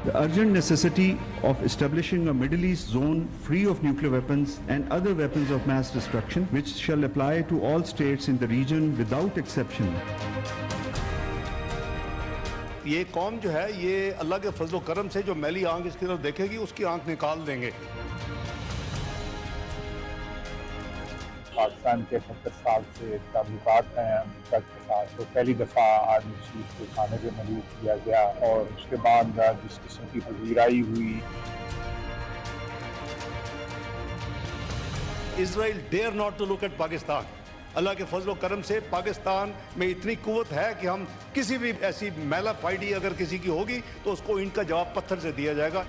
The urgent necessity of establishing a Middle East zone free of nuclear weapons and other weapons of mass destruction, which shall apply to all states in the region without exception. ये कौम जो है ये अल्लाह के फजल करम से जो मैली आंख इसकी तरफ देखेगी उसकी आंख निकाल देंगे। पाकिस्तान के 70 साल से ताल्लुकात हैं अमेरिका के साथ, तो पहली दफ़ा आर्मी चीफ को खाने पे मजबूर किया गया और उसके बाद जिस किस्म की पजीराई हुई। Israel dare not to look at Pakistan. अल्लाह के फजल करम से पाकिस्तान में इतनी कुव्वत है कि हम किसी भी ऐसी मैला फाइडी अगर किसी की होगी तो उसको इनका जवाब पत्थर से दिया जाएगा।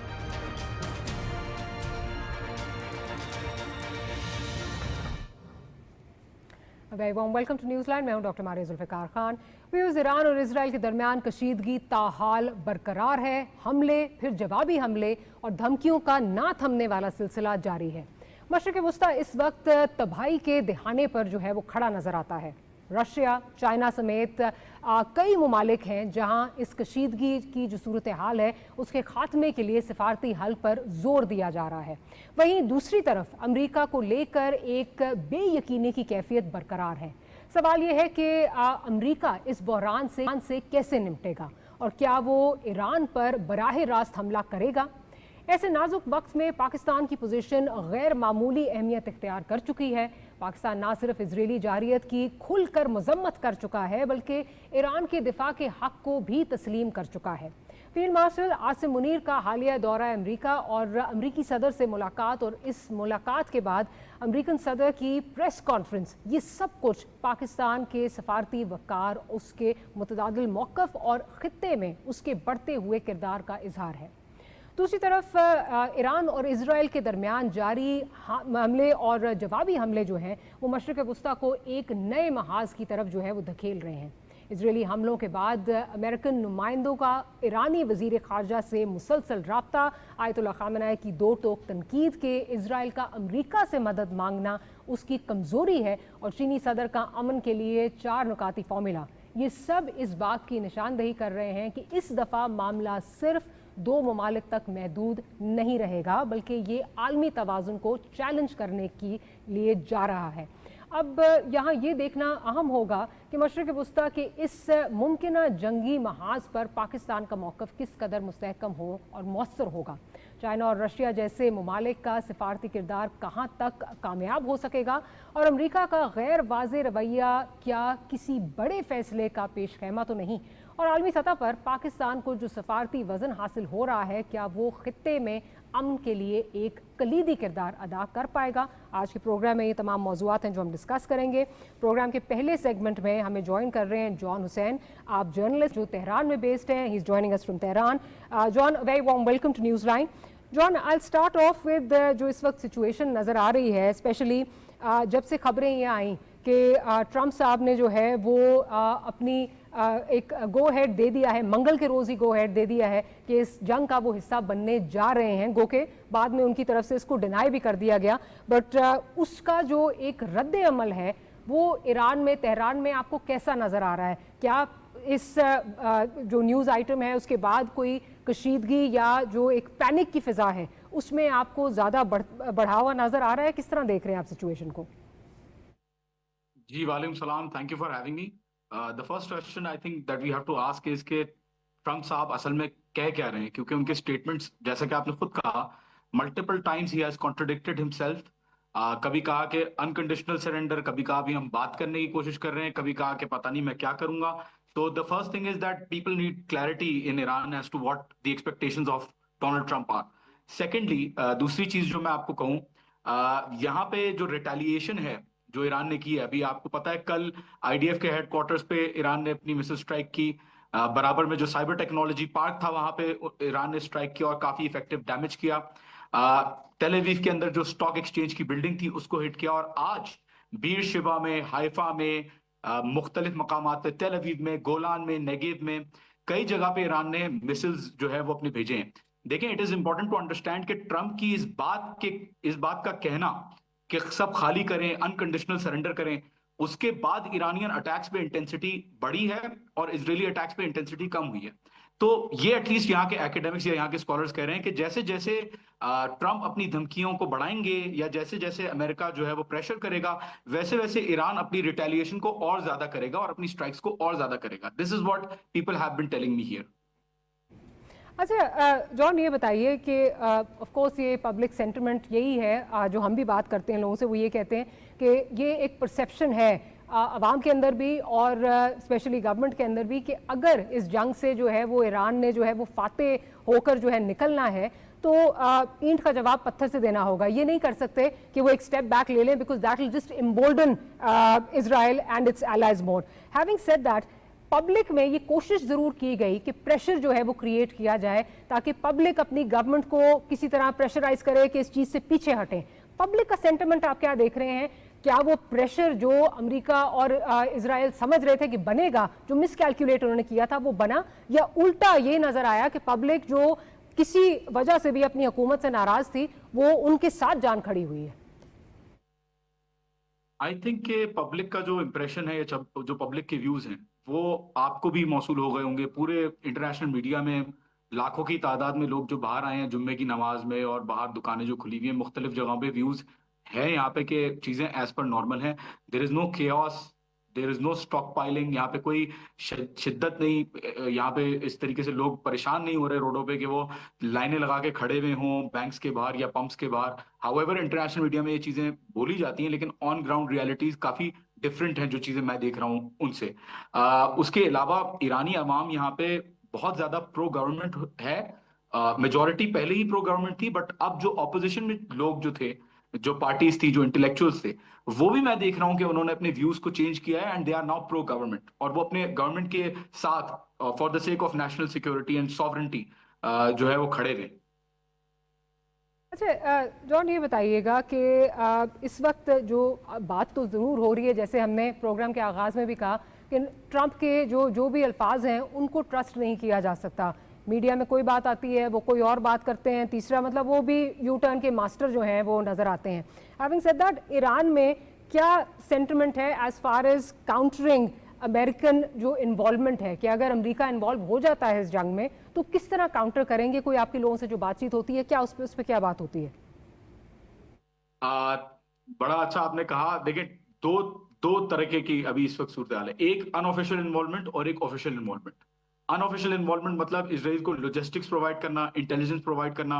Welcome to Newsland. मैं हूं doctor Maria Zulfiqar Khan. Views, Iran और इजराइल के दरमियान कशीदगी ताहाल बरकरार है। हमले, फिर जवाबी हमले और धमकियों का ना थमने वाला सिलसिला जारी है। मशरिक़ वुस्ता इस वक्त तबाही के दहाने पर जो है वो खड़ा नजर आता है। रशिया, चाइना समेत कई ममालिक हैं जहां इस कशीदगी की जो सूरत हाल है उसके खात्मे के लिए सिफारती हल पर जोर दिया जा रहा है। वहीं दूसरी तरफ अमेरिका को लेकर एक बेयकीनी की कैफियत बरकरार है। सवाल यह है कि अमेरिका इस बहरान से कैसे निपटेगा और क्या वो ईरान पर बराह रास्त हमला करेगा। ऐसे नाजुक वक्त में पाकिस्तान की पोजीशन गैर मामूली अहमियत इख्तियार कर चुकी है। पाकिस्तान ना सिर्फ इजरायली जारियत की खुलकर मजम्मत कर चुका है बल्कि ईरान के दिफा के हक को भी तस्लीम कर चुका है। फील्ड मार्शल आसिम मुनीर का हालिया दौरा अमेरिका और अमेरिकी सदर से मुलाकात और इस मुलाकात के बाद अमेरिकन सदर की प्रेस कॉन्फ्रेंस, ये सब कुछ पाकिस्तान के सफारती वक़ार, उसके मुतदादिल मौक़िफ़ और ख़ित्ते में उसके बढ़ते हुए किरदार का इजहार है। दूसरी तरफ ईरान और इजराइल के दरमियान जारी हमले और जवाबी हमले जो हैं वो मशरिक़ वुस्ता को एक नए महाज की तरफ जो है वो धकेल रहे हैं। इजरायली हमलों के बाद अमेरिकन नुमाइंदों का ईरानी वज़ीर ख़ारजा से मुसलसल रब्ता, आयतुल्लाह ख़ामेनी की दो टोक तनकीद के इजराइल का अमेरिका से मदद मांगना उसकी कमज़ोरी है और चीनी सदर का अमन के लिए 4 नुकाती फार्मूला, ये सब इस बात की निशानदही कर रहे हैं कि इस दफ़ा मामला सिर्फ 2 ममालिक तक महदूद नहीं रहेगा बल्कि ये आलमी तवाज़ुन को चैलेंज करने के लिए जा रहा है। अब यहाँ ये देखना अहम होगा कि मशरिक़ वुस्ता के इस मुमकिन जंगी महाज पर पाकिस्तान का मौक़िफ़ किस कदर मुस्तहकम हो और मौसर होगा। चाइना और रशिया जैसे ममालिक का सिफारती किरदार कहाँ तक कामयाब हो सकेगा और अमेरिका का गैर वाज़ेह रवैया क्या किसी बड़े फ़ैसले का पेश ख़ैमा तो नहीं। और आलमी सतह पर पाकिस्तान को जो सफारती वज़न हासिल हो रहा है क्या वो ख़ित्ते में अमन के लिए एक कलीदी किरदार अदा कर पाएगा। आज के प्रोग्राम में ये तमाम मौज़ूआत हैं जो हम डिस्कस करेंगे। प्रोग्राम के पहले सेगमेंट में हमें ज्वाइन कर रहे हैं जॉन हुसैन, आप जर्नलिस्ट जो तेहरान में बेस्ड हैं। He is joining us from Tehran. John, very warm welcome to Newsland. John, I start off with जो इस वक्त सिचुएशन नज़र आ रही है, स्पेशली जब से खबरें ये आई कि ट्रंप साहब ने जो है वो अपनी एक गो हेड दे दिया है, मंगल के रोज़ ही गो हेड दे दिया है कि इस जंग का वो हिस्सा बनने जा रहे हैं। गो के बाद में उनकी तरफ से इसको डिनाई भी कर दिया गया, बट उसका जो एक रद्द अमल है वो ईरान में, तेहरान में आपको कैसा नज़र आ रहा है? क्या इस जो न्यूज़ आइटम है उसके बाद कोई कशीदगी या जो एक पैनिक की फ़िज़ा है उसमें आपको ज़्यादा बढ़ावा नज़र आ रहा है? किस तरह देख रहे हैं आप सिचुएशन को? जी, वालेकुम सलाम, thank you for having me. The first question I think that we have to ask is के ट्रंप साहब असल में कह क्या रहे हैं, क्योंकि उनके स्टेटमेंट्स, जैसा कि आपने खुद कहा, multiple times he has contradicted himself. कभी कहा कि अनकंडीशनल सरेंडर, कभी कहा भी हम बात करने की कोशिश कर रहे हैं, कभी कहा कि पता नहीं मैं क्या करूंगा। तो the first thing is that people need clarity in Iran as to what the expectations of Donald Trump are. Secondly, दूसरी चीज जो मैं आपको कहूं, यहाँ पे जो रिटेलिएशन है जो ईरान ने की है, अभी आपको पता है कल आईडीएफ के हेडक्वार्टर्स पे ईरान ने अपनी मिसाइल स्ट्राइक की। बराबर में जो साइबर टेक्नोलॉजी पार्क था वहां पे ईरान ने स्ट्राइक किया और काफी इफेक्टिव डैमेज किया। टेल अवीव के अंदर जो स्टॉक एक्सचेंज की बिल्डिंग थी उसको हिट किया। और आज बीर शिबा में, हाइफा में, मुख्तलिफ मकामात पे, तेल अवीव में, गोलान में, नेगेव में, कई जगह पे ईरान ने मिसाइल्स जो है वो अपने भेजे हैं। देखें, it is important to understand कि ट्रंप की इस बात का कहना कि सब खाली करें, अनकंडीशनल सरेंडर करें, उसके बाद ईरानियन अटैक्स पे इंटेंसिटी बढ़ी है और इजरायली अटैक्स पे इंटेंसिटी कम हुई है। तो ये एटलीस्ट यहाँ के एकेडमिक्स या यहाँ के स्कॉलर्स कह रहे हैं कि जैसे जैसे ट्रंप अपनी धमकियों को बढ़ाएंगे या जैसे जैसे अमेरिका जो है वो प्रेशर करेगा, वैसे वैसे ईरान अपनी रिटेलिएशन को और ज्यादा करेगा और अपनी स्ट्राइक्स को और ज्यादा करेगा. This is what people have been telling me here. अच्छा जॉन, ये बताइए कि ऑफ कोर्स ये पब्लिक सेंटिमेंट यही है, जो हम भी बात करते हैं लोगों से, वो ये कहते हैं कि ये एक परसेप्शन है अवाम के अंदर भी और स्पेशली गवर्नमेंट के अंदर भी कि अगर इस जंग से जो है वो ईरान ने जो है वो फातेह होकर जो है निकलना है तो ईंट का जवाब पत्थर से देना होगा. ये नहीं कर सकते कि वो एक स्टेप बैक ले लें, because that will just embolden Israel and it's allies more. Having said that, public में ये कोशिश जरूर की गई कि प्रेशर जो है वो क्रिएट किया जाए ताकि पब्लिक अपनी गवर्नमेंट को किसी तरह प्रेशराइज करे कि इस चीज से पीछे हटें. पब्लिक का सेंटिमेंट आप क्या देख रहे हैं? क्या वो प्रेशर जो अमेरिका और इजराइल समझ रहे थे कि बनेगा, जो मिसकैलकुलेट उन्होंने किया था, वो बना, या उल्टा ये नजर आया कि पब्लिक जो किसी वजह से भी अपनी हुकूमत से नाराज थी वो उनके साथ जान खड़ी हुई है? आई थिंक कि पब्लिक का जो इम्प्रेशन है, जो पब्लिक के व्यूज हैं, वो आपको भी मौसूल हो गए होंगे. पूरे इंटरनेशनल मीडिया में लाखों की तादाद में लोग जो बाहर आए हैं जुम्मे की नमाज में, और बाहर दुकानें जो खुली हुई हैं मुख्तलिफ जगहों पे, व्यूज है यहाँ पे कि चीजें एज पर नॉर्मल हैं. There is no chaos, there is no stockpiling. यहाँ पे कोई शिद्दत नहीं. यहाँ पे इस तरीके से लोग परेशान नहीं हो रहे रोडों पे कि वो लाइनें लगा के खड़े हुए हों बैंक्स के बाहर या पंप्स के बाहर. हाउएवर इंटरनेशनल मीडिया में ये चीजें बोली जाती हैं, लेकिन ऑन ग्राउंड रियलिटीज काफी डिफरेंट हैं जो चीजें मैं देख रहा हूँ उनसे. उसके अलावा ईरानी अवाम यहाँ पे बहुत ज्यादा प्रो गवर्नमेंट है. मेजोरिटी पहले ही प्रो गवर्नमेंट थी, बट अब जो ऑपोजिशन में लोग जो थे, जो पार्टीज थी, जो इंटेलेक्चुअल्स थे, वो भी मैं देख रहा हूं कि उन्होंने अपने व्यूज को चेंज किया है and they are now pro government. और वो अपने गवर्नमेंट के साथ for the sake of national security and sovereignty जो है वो खड़े रहे. अच्छा जॉन, ये बताइएगा कि इस वक्त जो बात तो ज़रूर हो रही है, जैसे हमने प्रोग्राम के आगाज़ में भी कहा कि ट्रंप के जो भी अल्फाज हैं उनको ट्रस्ट नहीं किया जा सकता. मीडिया में कोई बात आती है वो कोई और बात करते हैं, तीसरा मतलब वो भी यू टर्न के मास्टर जो हैं वो नज़र आते हैं. हैविंग सेड दैट, ईरान में क्या सेंटिमेंट है as far as countering American जो इन्वॉल्वमेंट है, कि अगर अमेरिका इन्वॉल्व हो जाता है इस जंग में तो किस तरह काउंटर करेंगे? कोई आपके लोगों से जो बातचीत होती है, क्या उस पर क्या बात होती है? बड़ा अच्छा आपने कहा. देखिए, दो तरीके की अभी इस वक्त सूरत हाल है. एक अनऑफिशियल इन्वॉल्वमेंट और एक ऑफिशियल इन्वॉल्वमेंट. अनऑफिशियल इन्वॉल्वमेंट मतलब इजराइल को लॉजिस्टिक्स प्रोवाइड करना, इंटेलिजेंस प्रोवाइड करना,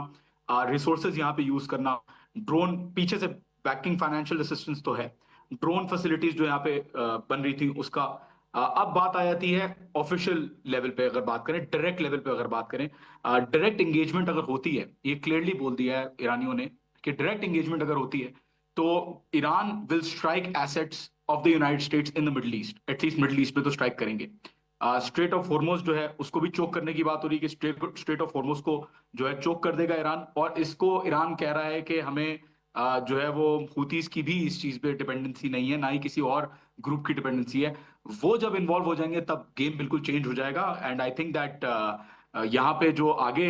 रिसोर्सेज यहाँ पे यूज करना, ड्रोन, पीछे से बैकिंग फाइनेंशियल असिस्टेंस तो है, ड्रोन फैसिलिटीज जो यहाँ पे बन रही थी उसका. अब बात आ जाती है ऑफिशियल लेवल पे. अगर बात करें डायरेक्ट लेवल पे, अगर बात करें डायरेक्ट एंगेजमेंट अगर होती है, ये क्लियरली बोल दिया है ईरानियों ने कि डायरेक्ट एंगेजमेंट अगर होती है तो Iran will strike assets of the United states in the middle east. At least middle east में तो स्ट्राइक करेंगे. स्ट्रेट ऑफ हॉर्मुज जो है उसको भी चोक करने की बात हो रही है कि स्ट्रेट ऑफ हॉर्मुज को जो है चोक कर देगा ईरान. और इसको ईरान कह रहा है कि हमें जो है वो हूतीज की भी इस चीज पे डिपेंडेंसी नहीं है, ना ही किसी और ग्रुप की डिपेंडेंसी है. वो जब इन्वॉल्व हो जाएंगे तब गेम बिल्कुल चेंज हो जाएगा. एंड आई थिंक दैट यहाँ पे जो आगे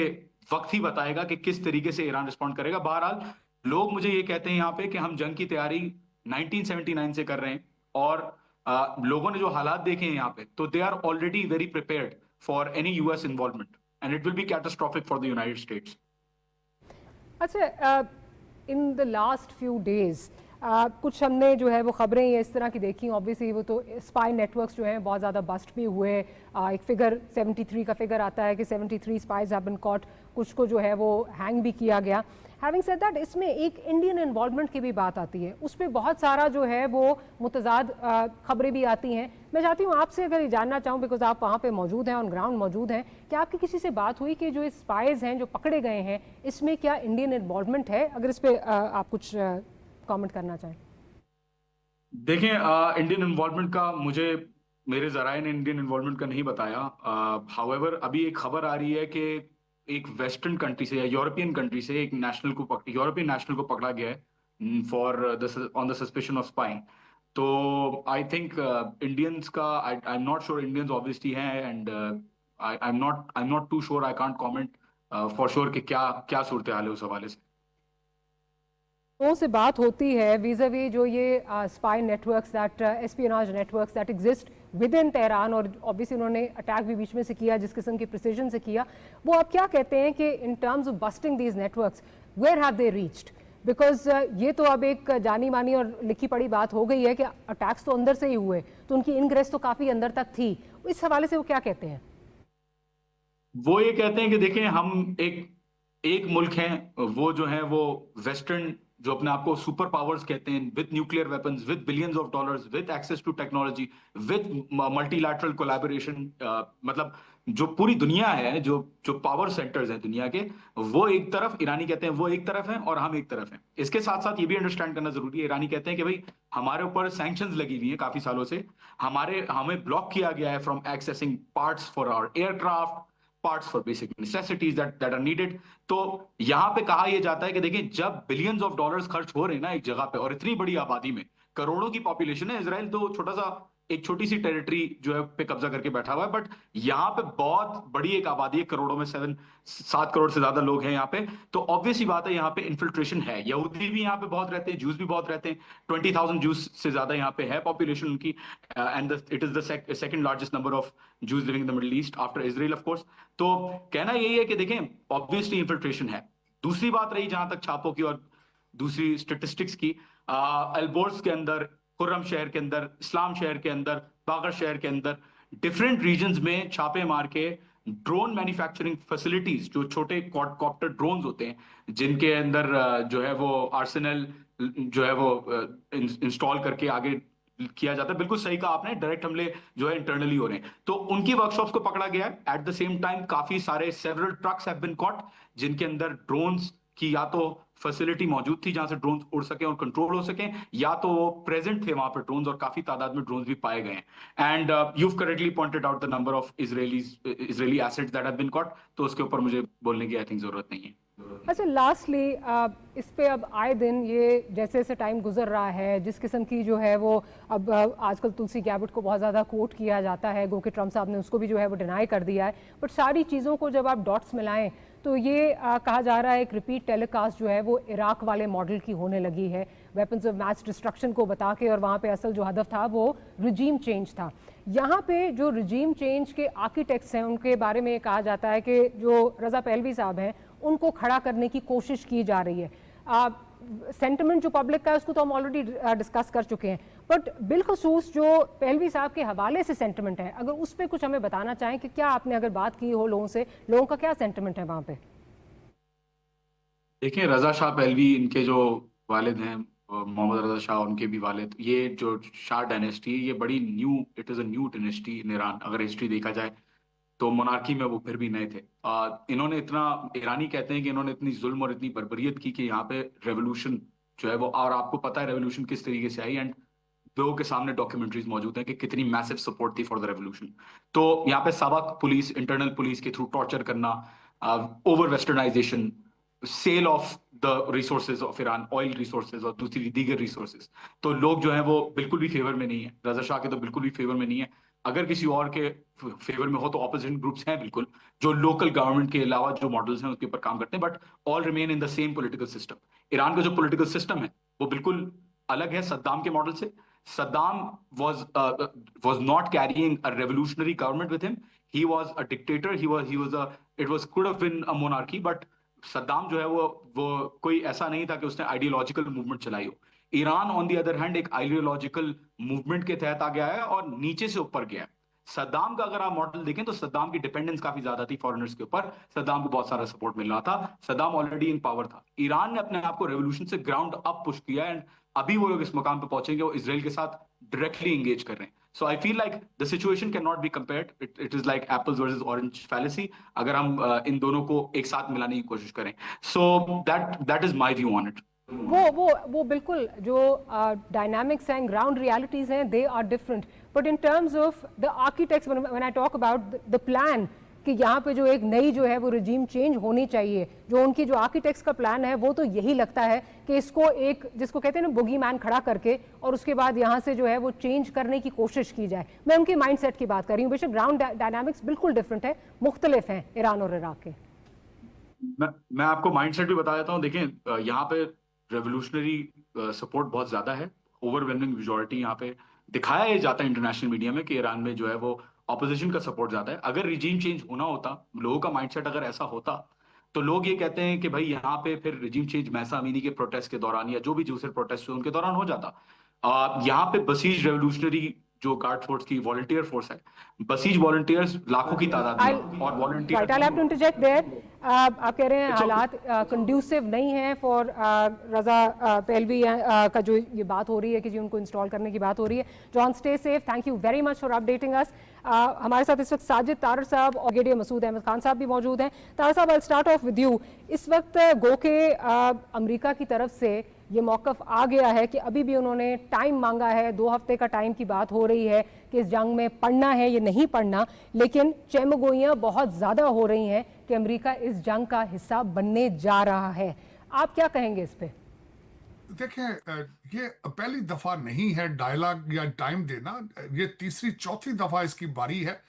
वक्त ही बताएगा कि किस तरीके से ईरान रिस्पॉन्ड करेगा. बहरहाल लोग मुझे ये कहते हैं यहाँ पे कि हम जंग की तैयारी 1979 से कर रहे हैं, और लोगों ने जो हालात देखे हैं यहाँ पे, तो they are already very prepared for any US involvement and it will be catastrophic for the United States. अच्छा, in the last few days कुछ हमने जो है वो खबरें ये इस तरह की देखी. ऑब्वियसली वो तो स्पाई नेटवर्क्स जो हैं बहुत ज़्यादा बस्ट भी हुए. एक फिगर 73 का फिगर आता है कि 73 स्पाइज हैव बीन कॉट. कुछ को जो है वो हैंग भी किया गया. हैविंग सेड दैट, इसमें एक इंडियन इन्वॉल्वमेंट की भी बात आती है. उस पर बहुत सारा जो है वो मुतजाद खबरें भी आती हैं. मैं चाहती हूँ आपसे अगर ये जानना चाहूँ, बिकॉज आप वहाँ पे मौजूद हैं, ऑन ग्राउंड मौजूद हैं, कि आपकी किसी से बात हुई कि जो स्पाइज हैं जो पकड़े गए हैं इसमें क्या इंडियन इन्वॉल्वमेंट है? अगर इस पर आप कुछ कमेंट करना चाहें. देखें, इंडियन इन्वॉल्वमेंट का मुझे मेरे जराए ने इंडियन इन्वॉल्वमेंट का नहीं बताया. हाउएवर अभी एक खबर आ रही है कि एक वेस्टर्न कंट्री से या यूरोपियन कंट्री से एक यूरोपियन नेशनल को पकड़ा गया है for on the suspicion of spying. तो आई थिंक इंडियंस का I am not sure. Indians obviously हैं and I am not too sure. I can't comment for sure कि क्या सूरत हाल है उस हवाले से. लोगों से बात होती है वीज़ावी जो ये spy networks that espionage networks that exist with in Tehran, और ऑब्वियसली उन्होंने अटैक भी बीच में से किया, जिस किस्म की प्रिसीजन से किया, वो आप क्या कहते हैं कि in terms of busting these networks where have they reached? Because ये तो अब एक जानी मानी और लिखी पड़ी बात हो गई है कि अटैक्स तो अंदर से ही हुए, तो उनकी इनग्रेस तो काफी अंदर तक थी। इस हवाले से वो क्या कहते हैं? वो ये कहते हैं कि देखें, हम एक मुल्क हैं, वो जो है वो वेस्टर्न, जो अपने आप को सुपर पावर्स कहते हैं, with nuclear weapons, with billions of dollars, with access to technology, with multilateral collaboration, मतलब जो पूरी दुनिया है, जो जो पावर सेंटर्स हैं दुनिया के, वो एक तरफ, ईरानी कहते हैं वो एक तरफ है और हम एक तरफ हैं। इसके साथ साथ ये भी अंडरस्टैंड करना जरूरी है, ईरानी कहते हैं कि भाई हमारे ऊपर सैंक्शंस लगी हुई हैं काफी सालों से, हमें ब्लॉक किया गया है from accessing parts for our aircraft, parts for basic necessities that are needed. तो यहां पे कहा यह जाता है कि देखिए, जब बिलियंस ऑफ डॉलर्स खर्च हो रहे हैं ना एक जगह पे, और इतनी बड़ी आबादी में, करोड़ों की पॉपुलेशन है, इजराइल तो छोटा सा एक छोटी सी टेरिटरी जो है पे कब्जा करके बैठा हुआ है, बट यहाँ पे बहुत बड़ी एक आबादी है, करोड़ों में 7 करोड़ से ज्यादा लोग हैं यहाँ पे। तो ऑब्वियस ही बात है, यहाँ पे इन्फिल्ट्रेशन है, यहूदी भी यहाँ पे बहुत रहते हैं, जूस भी बहुत रहते हैं, 20,000 जूस से ज्यादा यहाँ पे है पॉपुलेशन उनकी, and it is the second largest number of juice living in the middle east after Israel of course. तो कहना यही है कि देखें, ऑब्वियसली इन्फिल्ट्रेशन है। दूसरी बात रही जहां तक छापों की और दूसरी स्टेटिस्टिक्स की, अल्बोर्स के अंदर, खुर्रम शहर के अंदर, इस्लाम शहर के अंदर, बागर शहर के अंदर, डिफरेंट रीजन्स में छापे मार के ड्रोन मैन्युफैक्चरिंग फैसिलिटीज, जो छोटे क्वाडकॉप्टर ड्रोन्स होते हैं जिनके अंदर जो है वो आर्सेनल जो है वो इंस्टॉल करके आगे किया जाता है। बिल्कुल सही कहा आपने, डायरेक्ट हमले जो है इंटरनली हो रहे हैं, तो उनकी वर्कशॉप्स को पकड़ा गया है। एट द सेम टाइम काफी सारे several trucks have been caught जिनके अंदर ड्रोन्स की या तो फैसिलिटी मौजूद थी जहां से ड्रोन्स उड़ सके और कंट्रोल हो सके, या तो वो प्रेजेंट थे वहां पर ड्रोन्स, और काफी तादाद में ड्रोन्स भी पाए गए हैं। And you correctly pointed out the number of Israeli assets that have been caught, तो उसके ऊपर मुझे बोलने की आई थिंक जरूरत नहीं है। अच्छा, लास्टली इस पे अब आए दिन ये जैसे जैसे टाइम गुजर रहा है, जिस किस्म की जो है वो अब आजकल तुलसी गैबट को बहुत ज़्यादा कोट किया जाता है, गो कि ट्रम्प साहब ने उसको भी जो है वो डिनाई कर दिया है, बट सारी चीज़ों को जब आप डॉट्स मिलाएं तो ये कहा जा रहा है एक रिपीट टेलीकास्ट जो है वो इराक वाले मॉडल की होने लगी है, वेपन्स ऑफ मैस डिस्ट्रक्शन को बता के, और वहाँ पे असल जो हदफ था वो रिजीम चेंज था। यहाँ पे जो रिजीम चेंज के आर्किटेक्ट्स हैं उनके बारे में कहा जाता है कि जो रज़ा पहलवी साहब हैं उनको खड़ा करने की कोशिश की जा रही है। सेंटिमेंट जो पब्लिक का है उसको तो हम ऑलरेडी डिस्कस कर चुके हैं, बट बिलखसूस जो पहलवी साहब के हवाले से सेंटिमेंट है, अगर उस पर कुछ हमें बताना चाहें कि क्या आपने अगर बात की हो लोगों से, लोगों का क्या सेंटिमेंट है वहाँ पे? देखिए, रजा शाह पहलवी, इनके जो वालिद हैं मोहम्मद रजा शाह, उनके भी वालिद, ये जो शाह डायनेस्टी, ये बड़ी new, it is a new dynasty in Iran. अगर हिस्ट्री देखा जाए तो मोनार्की में वो फिर भी नए थे। इन्होंने इतना, ईरानी कहते हैं कि इन्होंने इतनी जुल्म और इतनी बर्बरियत की कि यहाँ पे रेवोल्यूशन जो है वो, और आपको पता है रेवोल्यूशन किस तरीके से आई, एंड लोगों के सामने डॉक्यूमेंट्रीज मौजूद हैं कि कितनी मैसिव सपोर्ट थी फॉर द रेवोल्यूशन। तो यहाँ पे सबक पुलिस, इंटरनल पुलिस के थ्रू टॉर्चर करना, over westernization, sale of the resources of Iran, oil resources और दूसरी दीगर रिसोर्सेज, तो लोग जो है वो बिल्कुल भी फेवर में नहीं है, रजा शाह के तो बिल्कुल भी फेवर में नहीं है। अगर किसी और के फेवर में हो तो ऑपोजिशन ग्रुप्स हैं बिल्कुल, जो लोकल गवर्नमेंट के अलावा जो मॉडल्स हैं उसके ऊपर काम करते हैं, but all remain in the same political system. Iran का जो पॉलिटिकल सिस्टम है वो बिल्कुल अलग है सद्दाम के मॉडल से। Saddam was not carrying a revolutionary government with him. He was a dictator. It could have been a monarchy, but Saddam जो है वो कोई ऐसा नहीं था कि उसने आइडियोलॉजिकल मूवमेंट चलाई हो। Iran on the other hand एक आइडियोलॉजिकल मूवमेंट के तहत आ गया है और नीचे से ऊपर गया है। सद्दाम का अगर आप मॉडल देखें तो सद्दाम की डिपेंडेंस काफी ज्यादा थी फॉरेनर्स के ऊपर, सद्दाम को बहुत सारा सपोर्ट मिल रहा था, सद्दाम ऑलरेडी इन पावर था। ईरान ने अपने आप को रेवोल्यूशन से ग्राउंड अप पुश किया, एंड अभी वो लोग इस मुकाम पे पहुंचेंगे, वो इसराइल के साथ डायरेक्टली एंगेज कर रहे हैं। So I feel like the situation can not be compared, it is like apples versus orange fallacy, अगर हम इन दोनों को एक साथ मिलाने की कोशिश करें। So that is my view on it. वो बिल्कुल जो डायनामिक्स हैं, ग्राउंड रियलिटीज हैं, they are different, but in terms of the architects, when I talk about the plan कि यहाँ पे जो एक नई जो है वो रिजीम चेंज होनी चाहिए, जो उनकी जो आर्किटेक्ट्स का प्लान है वो तो यही लगता है कि इसको एक, जिसको कहते हैं ना बुगी मैन, खड़ा करके और उसके बाद यहाँ से जो है वो चेंज करने की कोशिश की जाए। मैं उनकी माइंडसेट की बात कर रही हूँ। बेशक ग्राउंड डायनामिक्स बिल्कुल डिफरेंट है, मुख्तलिफ हैं ईरान और इराक के। मैं आपको माइंडसेट भी बता देता हूँ। देखें, यहाँ पे रेवोल्यूशनरी सपोर्ट बहुत ज्यादा है, ओवरवेलमिंग मेजॉरिटी यहाँ पे दिखाया ये जाता है इंटरनेशनल मीडिया में कि ईरान में जो है वो ऑपोजिशन का सपोर्ट ज्यादा है। अगर रिजीम चेंज होना होता, लोगों का माइंडसेट अगर ऐसा होता, तो लोग ये कहते हैं कि भाई यहाँ पे फिर रिजीम चेंज महसा अमीनी के प्रोटेस्ट के दौरान या जो भी दूसरे प्रोटेस्ट हुए उनके दौरान हो जाता। यहाँ पे बसीज रेवोल्यूशनरी जो गार्ड फोर्स की वॉलंटियर फोर्स है, बसीज वॉलंटियर्स लाखों की तादाद में और volunteer right, I have to interject there. आप कह रहे हैं हालात कंड्यूसिव नहीं है फॉर रजा पहलवी का जो ये बात हो रही है कि जी उनको इंस्टॉल करने की बात हो रही है। John, stay safe, thank you very much for updating us. हमारे साथ इस वक्त साजिद तारड़ साहब और ब्रिगेडियर मसूद अहमद खान साहब भी मौजूद हैं। तारड़ साहब, आई स्टार्ट ऑफ विद यू। इस वक्त गो के अमेरिका की तरफ से ये मौकफ आ गया है कि अभी भी उन्होंने टाइम मांगा है, 2 हफ्ते का टाइम की बात हो रही है कि इस जंग में पड़ना है या नहीं पड़ना, लेकिन चेमगोइयां बहुत ज्यादा हो रही हैं कि अमेरिका इस जंग का हिस्सा बनने जा रहा है। आप क्या कहेंगे इस पे? देखें, ये पहली दफा नहीं है डायलॉग या टाइम देना, ये तीसरी चौथी दफा इसकी बारी है।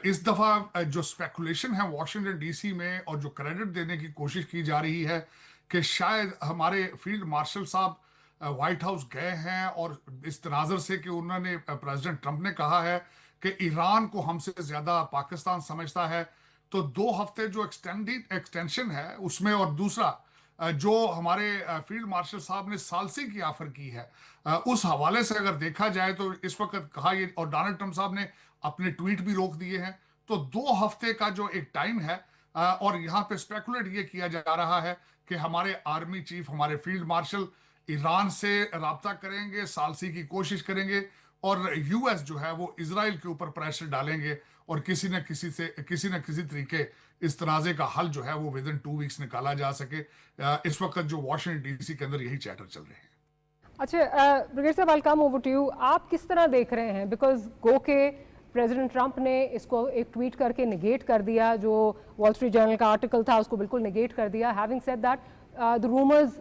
इस दफा जो स्पेकुलेशन है वॉशिंगटन डीसी में और जो क्रेडिट देने की कोशिश की जा रही है कि शायद हमारे फील्ड मार्शल साहब व्हाइट हाउस गए हैं और इस तनाजर से कि उन्होंने प्रेसिडेंट ट्रंप ने कहा है कि ईरान को हमसे ज्यादा पाकिस्तान समझता है, तो 2 हफ्ते जो एक्सटेंशन है उसमें, और दूसरा जो हमारे फील्ड मार्शल साहब ने सालसी की ऑफर की है, उस हवाले से अगर देखा जाए तो इस वक्त कहा ये, और डोनाल्ड ट्रंप साहब ने अपने ट्वीट भी रोक दिए हैं, तो 2 हफ्ते का जो एक टाइम है, और यहाँ पे स्पेकुलेट ये किया जा रहा है कि हमारे आर्मी चीफ, हमारे फील्ड मार्शल ईरान से राब्ता करेंगे, सालसी की कोशिश करेंगे, और यूएस जो है वो इजराइल के ऊपर प्रेशर डालेंगे और किसी न किसी तरीके इस तनाजे का हल जो है वो विद इन 2 वीक्स निकाला जा सके। इस वक्त जो वॉशिंगटन डीसी के अंदर यही चैटर चल रहे हैं। अच्छा ब्रिगेडियर साहब, आई कम ओवर टू यू। आप किस तरह देख रहे हैं, बिकॉज गो के प्रेसिडेंट ट्रंप ने इसको एक ट्वीट करके निगेट कर दिया, जो वॉल स्ट्रीट जर्नल का आर्टिकल था उसको बिल्कुल निगेट कर दिया। Having said that the rumours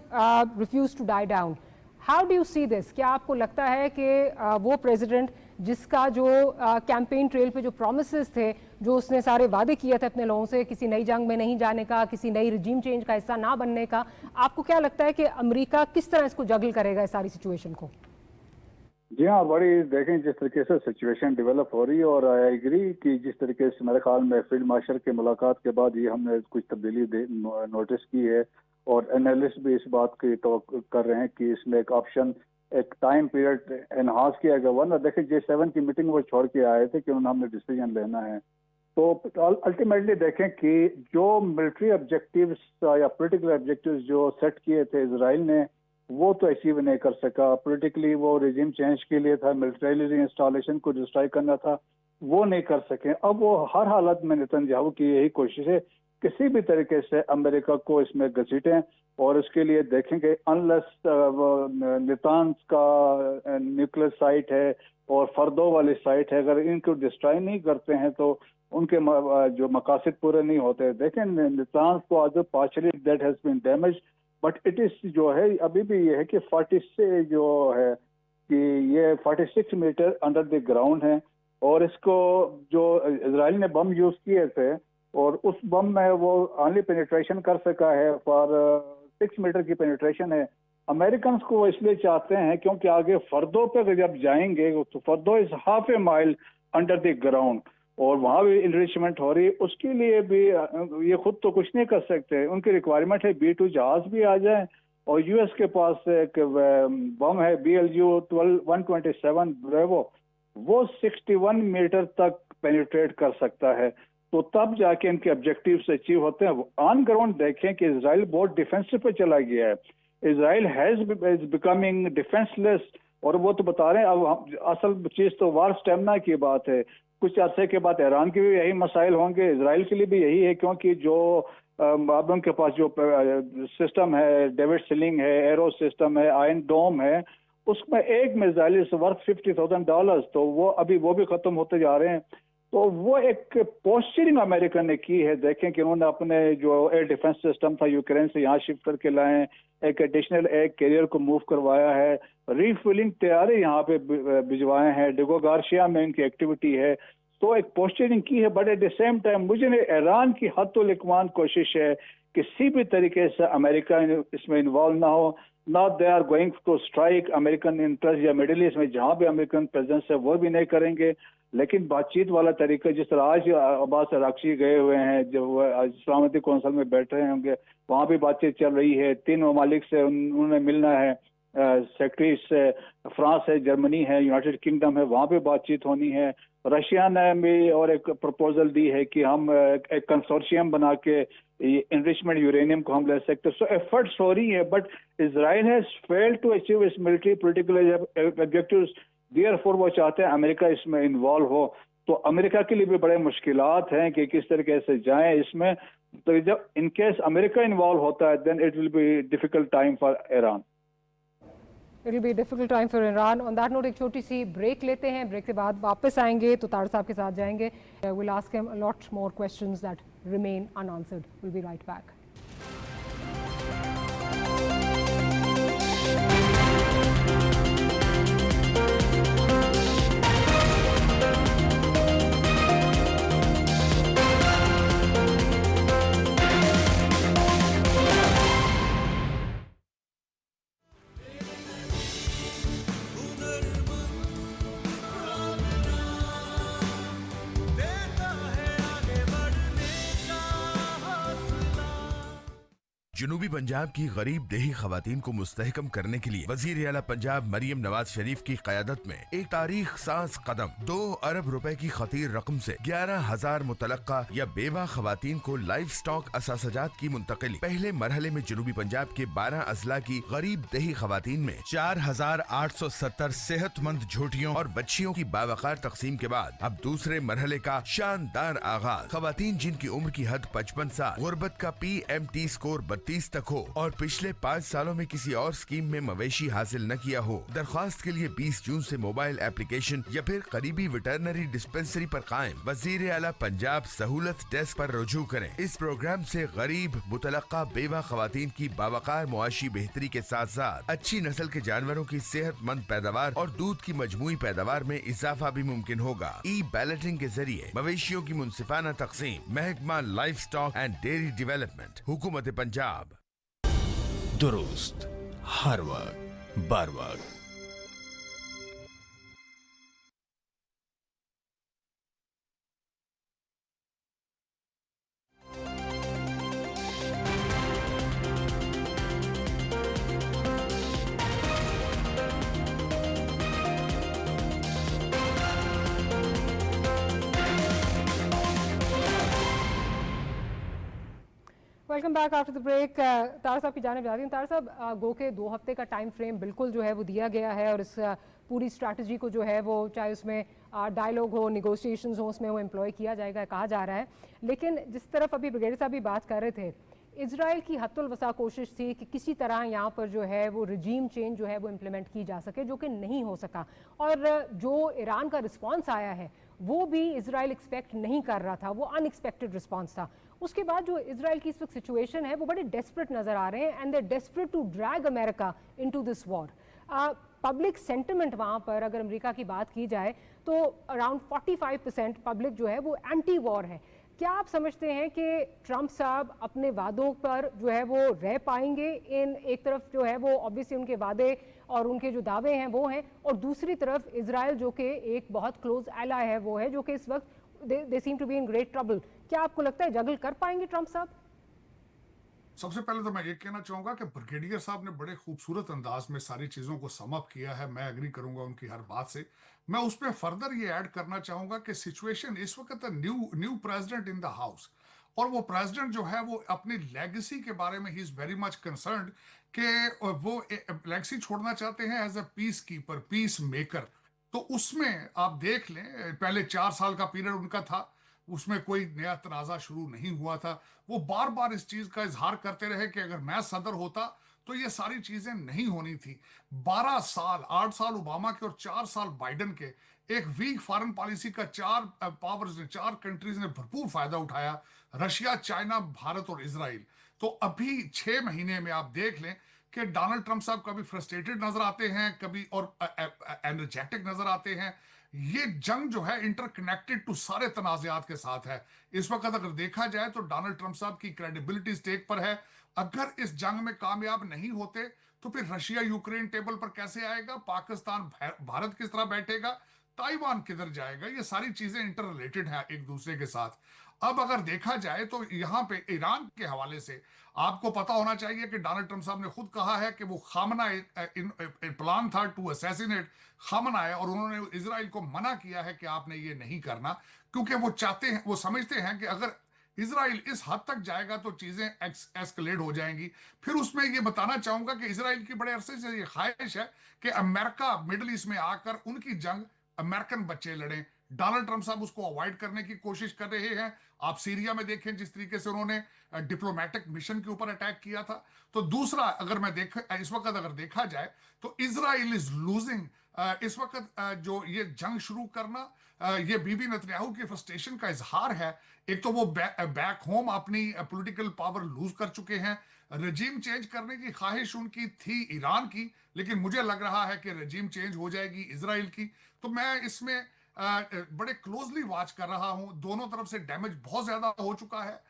refuse to die down. How do you see this? क्या आपको लगता है कि वो प्रेसिडेंट जिसका जो कैंपेन ट्रेल पे जो प्रोमिसेस थे, जो उसने सारे वादे किए थे अपने लोगों से, किसी नई जंग में नहीं जाने का, किसी नई रिजीम चेंज का हिस्सा ना बनने का, आपको क्या लगता है कि अमेरिका किस तरह इसको जगल करेगा इस सारी सिचुएशन को? जी हाँ, बड़ी देखें जिस तरीके से सिचुएशन डेवलप हो रही है, और आई एग्री कि जिस तरीके से मेरे ख्याल में फील्ड मार्शल के मुलाकात के बाद ये हमने कुछ तब्दीली नोटिस की है, और एनालिस्ट भी इस बात की तवक्कुल कर रहे हैं कि इसमें एक ऑप्शन, एक टाइम पीरियड एनहांस किया गया। वरना देखिए G7 की मीटिंग वो छोड़ के आए थे कि हमने डिसीजन लेना है, तो अल्टीमेटली देखें कि जो मिलिट्री ऑब्जेक्टिव्स या पॉलिटिकल ऑब्जेक्टिव्स जो सेट किए थे इजराइल ने, वो तो अचीव नहीं कर सका। पॉलिटिकली वो रिजीम चेंज के लिए था, मिलिट्री इंस्टॉलेशन को डिस्ट्रॉय करना था, वो नहीं कर सके। अब वो हर हालत में नेतन्याहू की यही कोशिश है किसी भी तरीके से अमेरिका को इसमें घसीटें, और उसके लिए देखेंगे अनलेस नितान्स का न्यूक्लियर साइट है और फर्दो वाली साइट है, अगर इनको डिस्ट्रॉय नहीं करते हैं तो उनके जो मकासद पूरे नहीं होते। देखें नितान्स को आज partially that has been damage, but it is जो है अभी भी ये है कि 46 जो है कि ये 46 मीटर अंडर द ग्राउंड है, और इसको जो इजराइल ने बम यूज किए थे, और उस बम में वो ओनली पेनिट्रेशन कर सका है फॉर 6 मीटर की पेनिट्रेशन है। अमेरिकन को वो इसलिए चाहते हैं क्योंकि आगे फर्दो पे जब जाएंगे तो फर्दो is half A mile under the ground, और वहां भी इनरिचमेंट हो रही है। उसके लिए भी ये खुद तो कुछ नहीं कर सकते, उनकी रिक्वायरमेंट है B-2 जहाज भी आ जाए, और यूएस के पास एक बम है BLU-127 ब्रेवो, वो 61 मीटर तक पेनिट्रेट कर सकता है, तो तब जाके इनके ऑब्जेक्टिव्स अचीव होते हैं। ऑन ग्राउंड देखें कि इजराइल बहुत डिफेंसिव पे चला गया है, इजराइल इज बिकमिंग डिफेंसलेस, और वो तो बता रहे हैं अब असल चीज तो वार स्टेमिना की बात है। कुछ अर्से के बाद ईरान के भी यही मसाइल होंगे, इजराइल के लिए भी यही है, क्योंकि जो अब उनके पास जो सिस्टम है, डेविड सिलिंग है, एरो सिस्टम है, आयरन डोम है, उसमें एक मिसाइल इज वर्थ $50,000, तो वो अभी वो भी खत्म होते जा रहे हैं। तो वो एक पोस्चरिंग अमेरिका ने की है। देखें कि उन्होंने अपने जो एयर डिफेंस सिस्टम था यूक्रेन से यहाँ शिफ्ट करके लाए, एक एडिशनल एयर कैरियर को मूव करवाया है, रीफिलिंग तैयारी यहाँ पे भिजवाए हैं, डिगो गार्शिया में इनकी एक्टिविटी है, तो एक पोस्चरिंग की है। But at the same time मुझे ईरान की हद तो लिकमान कोशिश है किसी भी तरीके से अमेरिका इसमें इन्वॉल्व ना हो। Not they are going to strike American interest या मिडिल ईस्ट में जहां भी अमेरिकन प्रेजेंस है वो भी नहीं करेंगे। लेकिन बातचीत वाला तरीका जिस तरह आज अब्बास अराक्ची गए हुए हैं, जब वो सलामती कौंसिल में बैठ रहे होंगे, वहां भी बातचीत चल रही है। 3 ममालिक से उन्होंने मिलना है, सेक्रेटरी से फ्रांस है, जर्मनी है, यूनाइटेड किंगडम है, वहां पे बातचीत होनी है। रशिया ने भी और एक प्रपोजल दी है कि हम एक कंसोर्शियम बना के इनरिचमेंट यूरेनियम को हम ले सकते हैं। सो एफर्ट्स हो रही है, but Israel has failed to achieve its military political objectives. Therefore वो चाहते हैं अमेरिका इसमें इन्वॉल्व हो। तो अमेरिका के लिए भी बड़े मुश्किलात हैं कि किस तरीके से जाएं इसमें। तो जब इन केस अमेरिका इन्वॉल्व होता है, then it will be difficult time for Iran. It will be difficult time for Iran. On that note एक छोटी सी ब्रेक लेते हैं, ब्रेक के बाद वापस आएंगे तो तार साहब के साथ जाएंगे। Will ask him a lot more questions that remain unanswered. Will be right back. जनूबी पंजाब की गरीब देही खवातीन को मुस्तहकम करने के लिए वजीर आला पंजाब मरियम नवाज शरीफ की क़यादत में एक तारीख साज कदम 2 अरब रुपए की खतीर रकम से 11,000 मुतलक्का या बेवा खवातीन को लाइफ स्टॉक असासजात की मुंतकिली। पहले मरहले में जनूबी पंजाब के 12 अजला की गरीब देही खवातीन में 4,870 सेहतमंद झोटियों और बच्चियों की बावकार तकसीम के बाद अब दूसरे मरहले का शानदार आगाज। खवातीन जिनकी उम्र की हद 55 साल, गुर्बत का PMT स्कोर 32 तक हो और पिछले 5 सालों में किसी और स्कीम में मवेशी हासिल न किया हो, दरख्वास्त के लिए 20 जून से मोबाइल एप्लीकेशन या फिर करीबी वेटरनरी डिस्पेंसरी पर कायम वजीर आला पंजाब सहूलत डेस्क पर रुजू करें। इस प्रोग्राम से गरीब मुतलक्का बेवा खवातीन की बावकार मुआशी बेहतरी के साथ साथ अच्छी नस्ल के जानवरों की सेहतमंद पैदावार और दूध की मजमूई पैदावार में इजाफा भी मुमकिन होगा। ई बैलेटिंग के जरिए मवेशियों की मुनसिफाना तकसीम। महकमा life stock and dairy development, हुकूमत पंजाब। दुरुस्त हर वक्त बर वक्त। Welcome back after the break. तार साहब की जानिब जाती हूँ। तार साहब, गो के 2 हफ्ते का टाइम फ्रेम बिल्कुल जो है वो दिया गया है और इस पूरी स्ट्रैटेजी को जो है वो चाहे उसमें डायलॉग हो, निगोशिएशंस हो, उसमें वो एम्प्लॉय किया जाएगा, कहा जा रहा है। लेकिन जिस तरफ अभी ब्रिगेडियर साहब भी बात कर रहे थे, इजराइल की हत्तुल वसा कोशिश थी कि किसी तरह यहाँ पर जो है वो रिजीम चेंज जो है वो इम्प्लीमेंट की जा सके, जो कि नहीं हो सका। और जो ईरान का रिस्पॉन्स आया है वो भी इजराइल एक्सपेक्ट नहीं कर रहा था, वो अनएक्सपेक्टेड रिस्पॉन्स था। उसके बाद जो इजराइल की इस वक्त सिचुएशन है वो बड़े डेस्परेट नजर आ रहे हैं and they desperate to drag America into this war. Public sentiment वहाँ पर अगर अमेरिका की बात की जाए तो अराउंड 45% पब्लिक जो है वो एंटी वॉर है। क्या आप समझते हैं कि ट्रंप साहब अपने वादों पर जो है वो रह पाएंगे? इन एक तरफ जो है वो ऑब्वियसली उनके वादे और उनके जो दावे हैं वो हैं, और दूसरी तरफ इजराइल जो कि एक बहुत क्लोज एलाय है वो है, जो कि इस वक्त they seem to be in great trouble. क्या आपको लगता है जगल कर पाएंगे ट्रंप साहब? सबसे पहले तो मैं ये कहना चाहूंगा कि ब्रिगेडियर साहब ने बड़े खूबसूरत अंदाज में सारी चीजों को सम अप किया है। मैं एग्री करूंगा उनकी हर बात से। मैं उस पर फर्दर ये ऐड करना चाहूंगा कि सिचुएशन इस वक्त new president in the house, और वो प्रेसिडेंट जो है वो अपनी लेगेसी के बारे में he is very much concerned कि वो लेगेसी छोड़ना चाहते हैं as a peacekeeper, peacemaker. तो उसमें आप देख लें, पहले 4 साल का पीरियड उनका था, उसमें कोई नया तनाज़ा शुरू नहीं हुआ था। वो बार बार इस चीज का इजहार करते रहे कि अगर मैं सदर होता तो ये सारी चीजें नहीं होनी थी। 12 साल, 8 साल ओबामा के और 4 साल बाइडेन के, एक वीक फॉरेन पॉलिसी का 4 पावर्स ने, 4 कंट्रीज ने भरपूर फायदा उठाया, रशिया, चाइना, भारत और इजराइल। तो अभी 6 महीने में आप देख लें कि डोनाल्ड ट्रंप साहब कभी फ्रस्ट्रेटेड नजर आते हैं, कभी और एनर्जेटिक नजर आते हैं। ये जंग जो है इंटरकनेक्टेड टू सारे तनाज़ात के साथ है। इस वक्त अगर देखा जाए तो डोनाल्ड ट्रंप साहब की क्रेडिबिलिटी स्टेक पर है। अगर इस जंग में कामयाब नहीं होते तो फिर रशिया यूक्रेन टेबल पर कैसे आएगा, पाकिस्तान भारत किस तरह बैठेगा, ताइवान किधर जाएगा, ये सारी चीजें इंटर रिलेटेड है एक दूसरे के साथ। अब अगर देखा जाए तो यहां पे ईरान के हवाले से आपको पता होना चाहिए कि डोनाल्ड ट्रंप साहब ने खुद कहा है कि वो खामना प्लान था टू असैसिनेट खामना है, और उन्होंने इजराइल को मना किया है कि आपने ये नहीं करना, क्योंकि वो चाहते हैं, वो समझते हैं कि अगर इजराइल इस हद तक जाएगा तो चीजें एस्केलेट हो जाएंगी। फिर उसमें ये बताना चाहूंगा कि इजराइल की बड़े अरसे से ये ख्वाहिश है कि अमेरिका मिडल ईस्ट में आकर उनकी जंग अमेरिकन बच्चे लड़ें। डोनाल्ड ट्रंप साहब उसको अवॉइड करने की कोशिश कर रहे हैं। आप सीरिया में देखें जिस तरीके से उन्होंने डिप्लोमेटिक मिशन के ऊपर अटैक किया था। तो दूसरा, अगर मैं इस वक्त अगर देखा जाए तो इजराइल इज लूजिंग इस वक्त जो ये जंग शुरू करना, ये बीबी नेतन्याहू की फ्रस्ट्रेशन का इजहार है। एक तो वो बैक होम अपनी पॉलिटिकल पावर लूज कर चुके हैं। रजीम चेंज करने की ख्वाहिश उनकी थी ईरान की, लेकिन मुझे लग रहा है कि रजीम चेंज हो जाएगी इजराइल की। तो मैं इसमें बड़े क्लोजली वॉच कर रहा हूं। दोनों तरफ से डैमेज बहुत ज्यादा हो चुका है,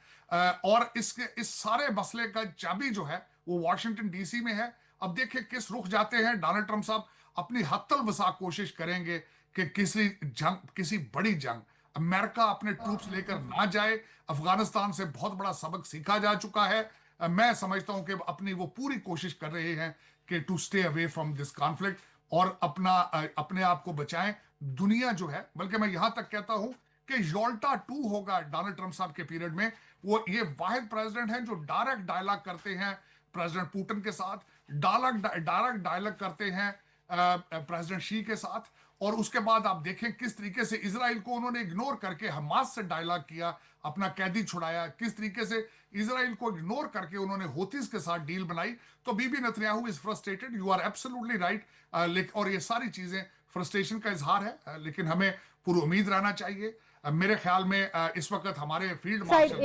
और इस सारे मसले का चाबी जो है वो वॉशिंगटन डीसी में है। अब देखिए किस रुख जाते हैं। डोनाल्ड ट्रंप साहब अपनी हत्तल वसा कोशिश करेंगे कि किसी बड़ी जंग अमेरिका अपने ट्रूप्स लेकर ना जाए। अफगानिस्तान से बहुत बड़ा सबक सीखा जा चुका है। मैं समझता हूं कि अपनी वो पूरी कोशिश कर रहे हैं कि to stay away from this conflict और अपने आप को बचाएं। दुनिया जो है, बल्कि मैं यहां तक कहता हूं कि योल्टा 2 होगा डोनाल्ड ट्रंप साहब के पीरियड में। वो ये वाहिद प्रेसिडेंट हैं जो डायरेक्ट डायलॉग करते हैं प्रेसिडेंट पुतिन के साथ, डायरेक्ट डायलॉग करते हैं प्रेसिडेंट शी के साथ। और उसके बाद आप देखें किस तरीके से इजराइल को उन्होंने इग्नोर करके हमास से डायलॉग किया, अपना कैदी छुड़ाया, किस तरीके से इजराइल को इग्नोर करके उन्होंने होतीज के साथ डील बनाई। तो Bibi Netanyahu is frustrated, you are absolutely right. और ये सारी चीजें फ्रस्ट्रेशन का इजहार है, लेकिन हमें पूरी उम्मीद रहना चाहिए। मेरे ख्याल में इस वक्त हमारे फील्ड मार्शल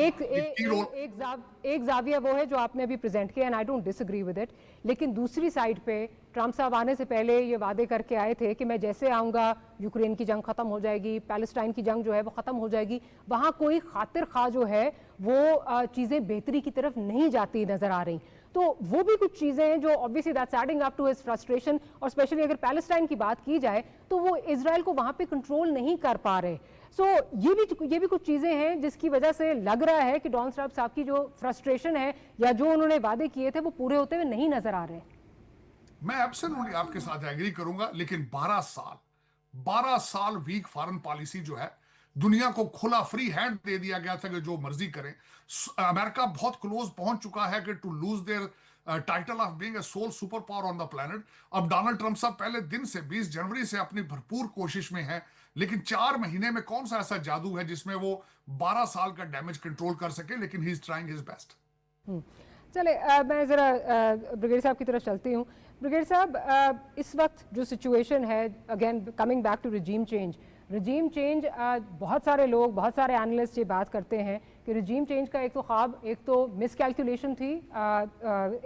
एक जाविया वो है जो आपने अभी प्रेजेंट किया, and I don't disagree with it. लेकिन दूसरी साइड पे ट्रंप साहब आने से पहले ये वादे करके आए थे कि मैं जैसे आऊंगा यूक्रेन की जंग खत्म हो जाएगी, पैलेस्टाइन की जंग जो है वो खत्म हो जाएगी। वहां कोई खातिर खा जो है वो चीजें बेहतरी की तरफ नहीं जाती नजर आ रही। तो वो भी कुछ चीजें हैं जो obviously that's adding up to his frustration. और स्पेशली अगर पैलेस्टाइन की बात की जाए तो वो इजराइल को वहां पे कंट्रोल नहीं कर पा रहे। सो ये भी कुछ चीजें हैं जिसकी वजह से लग रहा है कि डोनाल्ड ट्रंप साहब की जो फ्रस्ट्रेशन है या जो उन्होंने वादे किए थे वो पूरे होते हुए नहीं नजर आ रहे। मैं एब्सोल्युटली आपके साथ एग्री करूंगा, लेकिन 12 साल वीक फॉरेन पॉलिसी जो है, दुनिया को खुला फ्री हैंड दे दिया गया था कि जो मर्जी करें। अमेरिका बहुत क्लोज पहुंच चुका है कि to lose their title of being a sole super power on the planet. अब डोनाल्ड ट्रंप साहब पहले दिन से 20 जनवरी से अपनी भरपूर कोशिश में है, लेकिन 4 महीने में कौन सा ऐसा जादू है जिसमें वो 12 साल का डैमेज कंट्रोल कर सके। लेकिन he is trying his best. चले मैं ज़रा ब्रिगेड साहब की तरफ चलती हूँ। ब्रिगेड साहब, इस वक्त जो सिचुएशन है, again coming back to regime change, बहुत सारे लोग, बहुत सारे एनालिस्ट ये बात करते हैं कि रजीम चेंज का एक तो ख्वाब, एक तो मिसकैलकुलेशन थी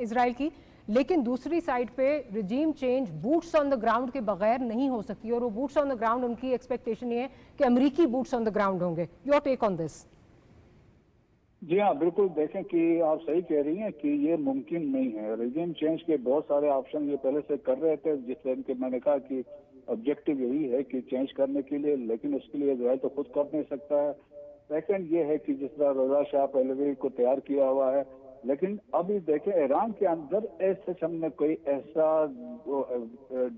इजराइल की, लेकिन दूसरी साइड पे regime change boots on the ground के बगैर नहीं हो सकती। और वो बूट्स ऑन द ग्राउंड, उनकी एक्सपेक्टेशन ये है कि अमरीकी बूट्स ऑन द ग्राउंड होंगे। Your take on this? जी हाँ, बिल्कुल। देखें कि आप सही कह रही हैं कि ये मुमकिन नहीं है। रिजीम चेंज के बहुत सारे ऑप्शन ये पहले से कर रहे थे, जिस तरह के मैंने कहा कि ऑब्जेक्टिव यही है कि चेंज करने के लिए, लेकिन उसके लिए इजराइल तो खुद कर नहीं सकता है। सेकंड ये है कि जिस तरह रजा शाह पहलवी को तैयार किया हुआ है, लेकिन अभी देखें ईरान के अंदर ऐसे हमने कोई ऐसा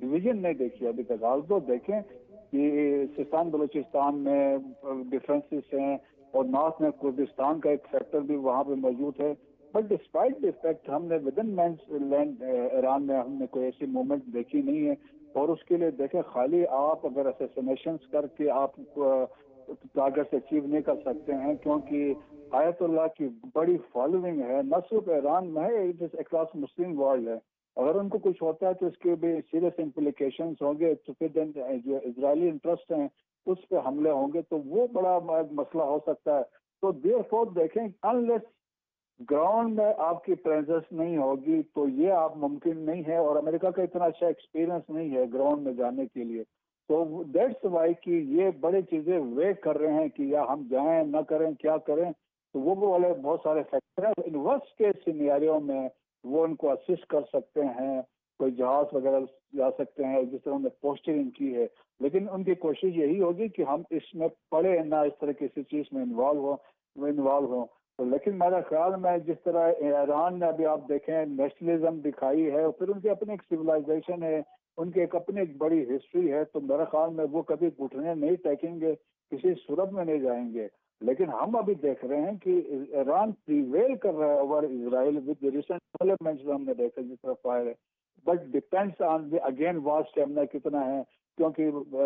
डिवीजन नहीं देखी अभी तक। हाल तो देखें कि सिस्तान बलूचिस्तान में डिफरेंसेस हैं और नॉर्थ में कुर्दिस्तान का एक फैक्टर भी वहां पे मौजूद है। बट डिस्पाइट द फैक्ट हमने विद इन लैंड ईरान में हमने कोई ऐसी मूवमेंट देखी नहीं है। और उसके लिए देखें, खाली आप अगर असैसिनेशन करके आप टारगेट अचीव नहीं कर सकते हैं, क्योंकि आयतुल्लाह की बड़ी फॉलोइंग है, न सिर्फ ईरान में है, इट अक्रॉस मुस्लिम वर्ल्ड है। अगर उनको कुछ होता है तो इसके भी सीरियस इम्प्लीकेशंस होंगे। तो फिर जो इजरायली इंटरेस्ट हैं उस पर हमले होंगे, तो वो बड़ा मसला हो सकता है। तो देयरफॉर देखें, अनलेस ग्राउंड में आपकी प्रेजेंस नहीं होगी तो ये आप मुमकिन नहीं है। और अमेरिका का इतना अच्छा एक्सपीरियंस नहीं है ग्राउंड में जाने के लिए। तो दैट्स वाई कि ये बड़ी चीजें वे कर रहे हैं कि या हम जाएं ना करें, क्या करें। तो वो वाले बहुत सारे फैक्टर हैं। इन वर्स्ट केस सिनेरियो में वो उनको असिस्ट कर सकते हैं कोई जहाज वगैरह जा सकते हैं, जिस तरह उन्होंने पोस्टरिंग की है। लेकिन उनकी कोशिश यही होगी कि हम इसमें पड़े ना, इस तरह किसी चीज में इन्वॉल्व हो। तो लेकिन मेरा ख्याल में जिस तरह ईरान ने अभी आप देखें नेशनलिज्म दिखाई है, और फिर उनकी अपनी एक सिविलाइजेशन है, उनकी एक अपनी एक बड़ी हिस्ट्री है, तो मेरा ख्याल में वो कभी घुटने नहीं टेकेंगे, किसी सूरत में नहीं जाएंगे। लेकिन हम अभी देख रहे हैं कि ईरान प्रीवेल कर रहा है over Israel with recent developments जो हमने देखे जिस तरह फायर है। But depends on again war stamina कितना है, क्योंकि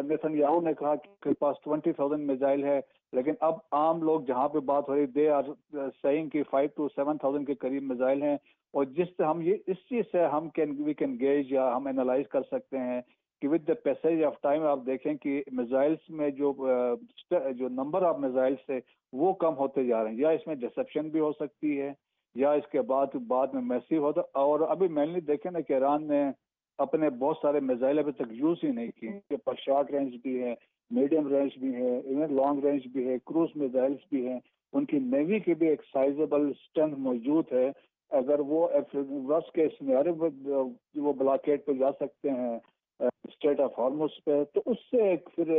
नेतन्याहू ने कहा कि उनके पास 20,000 मिसाइल है, लेकिन अब आम लोग जहां पे बात हो रही, दे आर सेइंग कि 5 to 7,000 के करीब मिसाइल हैं। और जिससे हम ये इस चीज से हम वी कैन गेज या हम एनालाइज कर सकते हैं कि with the passage of time आप देखें कि मिसाइल्स में जो नंबर ऑफ मिसाइल्स है वो कम होते जा रहे हैं, या इसमें डिसेप्शन भी हो सकती है, या इसके बाद में मैसिव होता। और अभी मेनली देखें ना कि ईरान ने अपने बहुत सारे मिसाइल अभी तक यूज ही नहीं किए। उनके पास शॉर्ट रेंज भी है, मीडियम रेंज भी है, इवन लॉन्ग रेंज भी है, क्रूज मिसाइल्स भी हैं। उनकी नेवी की भी एक साइजेबल स्ट्रेंथ मौजूद है। अगर वो वर्स्ट केस सिनेरियो में वो ब्लॉकेड पे जा सकते हैं स्टेट ऑफ हॉर्मुज पे, तो उससे एक फिर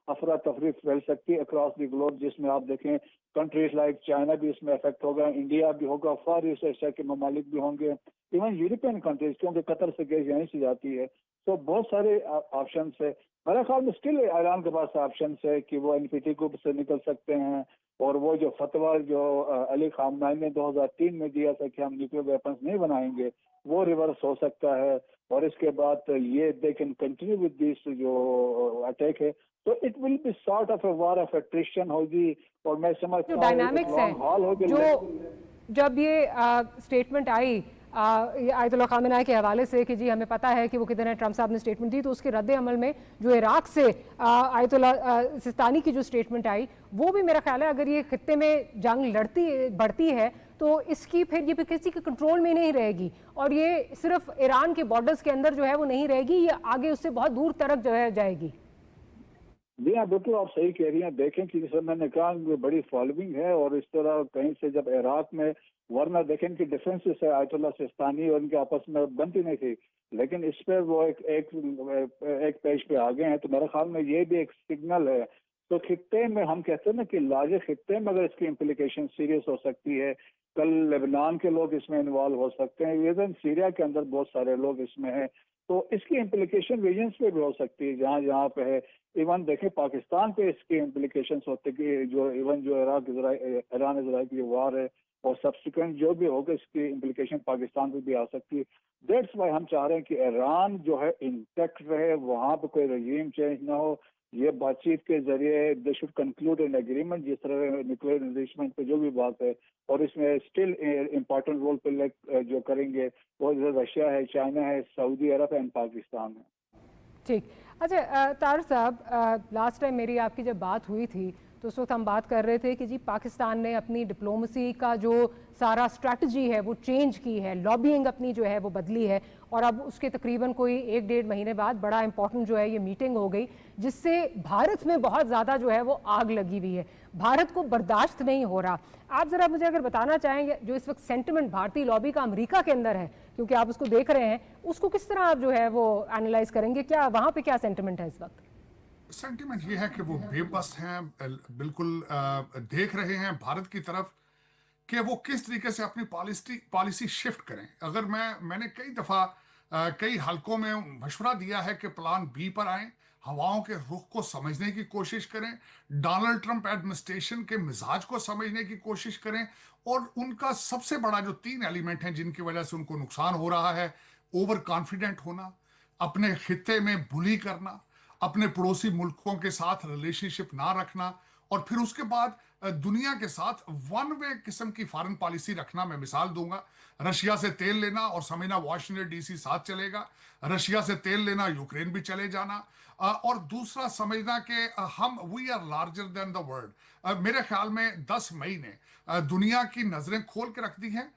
अफरा तफरी फैल सकती है अक्रॉस द ग्लोब, जिसमें आप देखें कंट्रीज लाइक चाइना भी इसमें इफेक्ट होगा, इंडिया भी होगा, फार ईस्ट एशिया के ममालिक भी होंगे, इवन यूरोपियन कंट्रीज, क्योंकि कतर से गैस यहीं से जाती है। तो बहुत सारे ऑप्शन है। मेरे ख्याल में स्टिल ईरान के पास ऑप्शन है कि वो एनपीटी ग्रुप से निकल सकते हैं, और वो जो फतवा जो अली खामनाई ने 2003 में दिया था कि हम न्यूक्लियर वेपन्स नहीं बनाएंगे, वो रिवर्स हो सकता है। और इसके बाद ये they can continue with this जो अटैक है, तो it will B sort of a war of attrition होगी। और मैं समझता जो हूँ डायनामिक्स है, जो जब ये स्टेटमेंट आई आयतुल्लाह खामेनेई के हवाले से कि जी हमें पता है कि वो कितने, ट्रम्प साहब ने स्टेटमेंट दी, तो उसके रद्द अमल में जो इराक से आयतुल्लाह सिस्तानी की जो स्टेटमेंट आई, वो भी मेरा ख्याल है अगर ये खित्ते में जंग बढ़ती है तो इसकी फिर ये किसी के कंट्रोल में नहीं रहेगी, और ये सिर्फ ईरान के बॉर्डर्स के अंदर जो है वो नहीं रहेगी, ये आगे उससे बहुत दूर तक जो है जाएगी। जी हाँ, बिल्कुल आप सही कह रही हैं। देखें कि जैसे मैंने कहा बड़ी फॉलोइंग है, और इस तरह कहीं से जब इराक में, वरना देखें कि डिफरेंसेस है, आयतुल्लाह सिस्तानी और इनके आपस में बनती नहीं थी, लेकिन इस पर वो एक पेज पे आ गए हैं। तो मेरे ख्याल में ये भी एक सिग्नल है। तो खित्ते में हम कहते हैं ना कि लार्जर खित्ते में अगर इसकी इम्प्लीकेशन सीरियस हो सकती है, कल लेबनान के लोग इसमें इन्वॉल्व हो सकते हैं, इवन सीरिया के अंदर बहुत सारे लोग इसमें हैं, तो इसकी इम्प्लीकेशन रीजन्स पे भी हो सकती है जहाँ जहाँ पे है। इवन देखें पाकिस्तान पे इसकी इम्प्लीकेशंस होते कि जो ईरान इजराइल की वार है, और सब्सिक्वेंट जो भी होगा इसकी इम्प्लीकेशन पाकिस्तान पे भी आ सकती है। दैट्स वाई हम चाह रहे हैं कि ईरान जो है इंटैक्ट रहे, वहाँ पे कोई रजीम चेंज ना हो। ये बातचीत के जरिए they should conclude an agreement, जिस तरह न्यूक्लियर एनरिचमेंट पे जो भी बात है, और इसमें स्टिल इम्पोर्टेंट रोल प्ले जो करेंगे वो रशिया है, चाइना है, सऊदी अरब है एंड पाकिस्तान है। ठीक। अच्छा तार साहब, लास्ट टाइम मेरी आपकी जब बात हुई थी तो उस वक्त हम बात कर रहे थे कि जी पाकिस्तान ने अपनी डिप्लोमेसी का जो सारा स्ट्रैटेजी है वो चेंज की है, लॉबिंग अपनी जो है वो बदली है, और अब उसके तकरीबन कोई 1-1.5 महीने बाद बड़ा इंपॉर्टेंट जो है ये मीटिंग हो गई, जिससे भारत में बहुत ज़्यादा जो है वो आग लगी हुई है, भारत को बर्दाश्त नहीं हो रहा। आप ज़रा मुझे अगर बताना चाहेंगे जो इस वक्त सेंटिमेंट भारतीय लॉबी का अमेरिका के अंदर है, क्योंकि आप उसको देख रहे हैं, उसको किस तरह आप जो है वो एनालाइज करेंगे, क्या वहाँ पे क्या सेंटिमेंट है इस वक्त? सेंटिमेंट ये है कि वो बेबस हैं, बिल्कुल देख रहे हैं भारत की तरफ कि वो किस तरीके से अपनी पॉलिसी शिफ्ट करें। अगर मैंने कई दफा कई हलकों में मशवरा दिया है कि प्लान बी पर आए, हवाओं के रुख को समझने की कोशिश करें, डोनाल्ड ट्रंप एडमिनिस्ट्रेशन के मिजाज को समझने की कोशिश करें, और उनका सबसे बड़ा जो 3 एलिमेंट हैं जिनकी वजह से उनको नुकसान हो रहा है, ओवर कॉन्फिडेंट होना, अपने खित्ते में बुली करना, अपने पड़ोसी मुल्कों के साथ रिलेशनशिप ना रखना, और फिर उसके बाद दुनिया के साथ वन वे किस्म की फॉरेन पॉलिसी रखना। मैं मिसाल दूंगा, रशिया से तेल लेना और समझना वाशिंगटन डीसी साथ चलेगा, रशिया से तेल लेना यूक्रेन भी चले जाना, और दूसरा समझना कि हम we are larger than the world. मेरे ख्याल में 10 मई ने दुनिया की नजरें खोल के रख दी हैं।